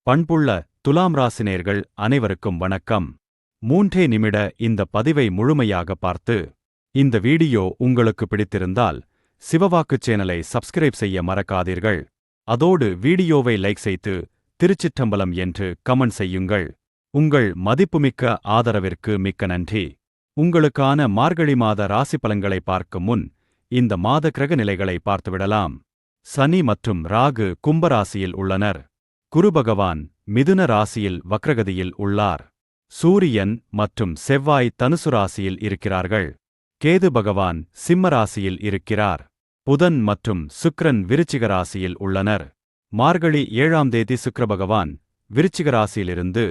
பண்புள்ள துலாம் ராசினேர்கள் அனைவருக்கும் வணக்கம். 3 நிமிட இந்த பதிவை முழுமையாக பார்த்து இந்த வீடியோ உங்களுக்கு பிடித்திருந்தால் சிவவாக்கு சேனலை சப்ஸ்கிரைப் செய்ய மறக்காதீர்கள். அதோடு வீடியோவை லைக் செய்து திருச்சிற்றம்பலம் என்று கமெண்ட் செய்யுங்கள். உங்கள் மதிப்புமிக்க ஆதரவிற்கு மிக்க நன்றி. உங்களுக்கான மார்கழி மாத ராசி பலன்களை பார்க்கும் முன் இந்த மாத கிரக நிலைகளை பார்த்துவிடலாம். சனி மற்றும் ராகு கும்பராசியில் உள்ளனர். குரு பகவான் மிதுன ராசியில் வக்ரகதியில் உள்ளார். சூரியன் மற்றும் செவ்வாய் தனுசு ராசியில் இருக்கிறார்கள். கேது பகவான் சிம்ம ராசியில் இருக்கிறார். புதன் மற்றும் சுக்கிரன் விருச்சிக ராசியில் உள்ளனர். மார்கழி 7ஆம் தேதி சுக்கிர பகவான் விருச்சிக ராசியிலிருந்து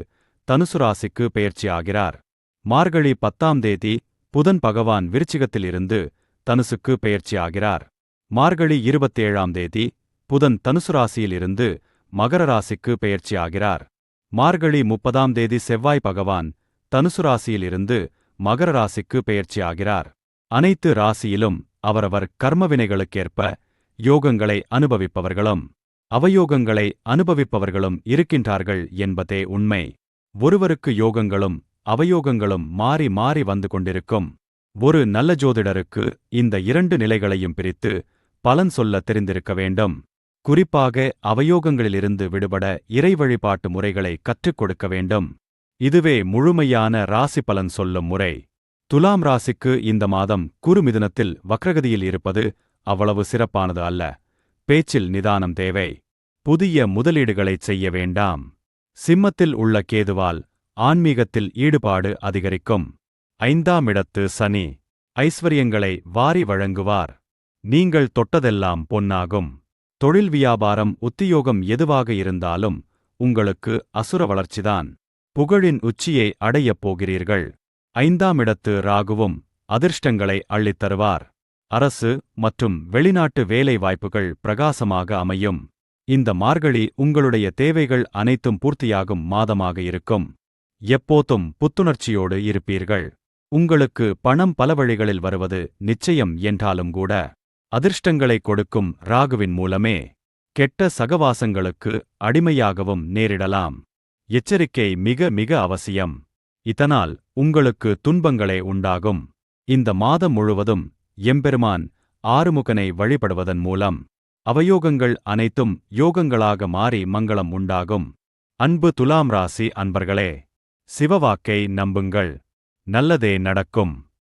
தனுசு ராசிக்கு பெயர்ச்சியாகிறார். மார்கழி 10ஆம் தேதி புதன் பகவான் விருச்சிகத்திலிருந்து தனுசுக்கு பெயர்ச்சியாகிறார். மார்கழி 27ஆம் தேதி புதன் தனுசு ராசியிலிருந்து மகர ராசிக்கு பெயர்ச்சியாகிறார். மார்கழி 30ஆம் தேதி செவ்வாய் பகவான் தனுசு ராசியிலிருந்து மகர ராசிக்கு பெயர்ச்சியாகிறார். அனைத்து ராசியிலும் அவரவர் கர்மவினைகளுக்கேற்ப யோகங்களை அனுபவிப்பவர்களும் அவயோகங்களை அனுபவிப்பவர்களும் இருக்கின்றார்கள் என்பதே உண்மை. ஒருவருக்கு யோகங்களும் அவயோகங்களும் மாறி மாறி வந்து கொண்டிருக்கும். ஒரு நல்ல ஜோதிடருக்கு இந்த 2 நிலைகளையும் பிரித்து பலன் சொல்ல தெரிந்திருக்க வேண்டும். குறிப்பாக அவயோகங்களிலிருந்து விடுபட இறை வழிபாட்டு முறைகளை கற்றுக் கொடுக்க வேண்டும். இதுவே முழுமையான ராசி பலன் சொல்லும் முறை. துலாம் ராசிக்கு இந்த மாதம் குரு மிதுனத்தில் வக்ரகதியில் இருப்பது அவ்வளவு சிறப்பானது அல்ல. பேச்சில் நிதானம் தேவை. புதிய முதலீடுகளைச் செய்ய வேண்டாம். சிம்மத்தில் உள்ள கேதுவால் ஆன்மீகத்தில் ஈடுபாடு அதிகரிக்கும். 5ஆம் இடத்து சனி ஐஸ்வரியங்களை வாரி வழங்குவார். நீங்கள் தொட்டதெல்லாம் பொன்னாகும். தொழில் வியாபாரம் உத்தியோகம் எதுவாக இருந்தாலும் உங்களுக்கு அசுர வளர்ச்சிதான். புகழின் உச்சியை அடையப் போகிறீர்கள். 5ஆம் இடத்து ராகுவும் அதிர்ஷ்டங்களை அள்ளித்தருவார். அரசு மற்றும் வெளிநாட்டு வேலை வாய்ப்புகள் பிரகாசமாக அமையும். இந்த மார்கழி உங்களுடைய தேவைகள் அனைத்தும் பூர்த்தியாகும் மாதமாக இருக்கும். எப்போதும் புத்துணர்ச்சியோடு இருப்பீர்கள். உங்களுக்கு பணம் பல வழிகளில் வருவது நிச்சயம் என்றாலும் கூட அதிர்ஷ்டங்களை கொடுக்கும் ராகுவின் மூலமே கெட்ட சகவாசங்களுக்கு அடிமையாகவும் நேரிடலாம். எச்சரிக்கை மிக மிக அவசியம். இதனால் உங்களுக்கு துன்பங்களே உண்டாகும். இந்த மாதம் முழுவதும் எம்பெருமான் ஆறுமுகனை வழிபடுவதன் மூலம் அவயோகங்கள் அனைத்தும் யோகங்களாக மாறி மங்களம் உண்டாகும். அன்பு துலாம் ராசி அன்பர்களே, சிவவாக்கை நம்புங்கள். நல்லதே நடக்கும்.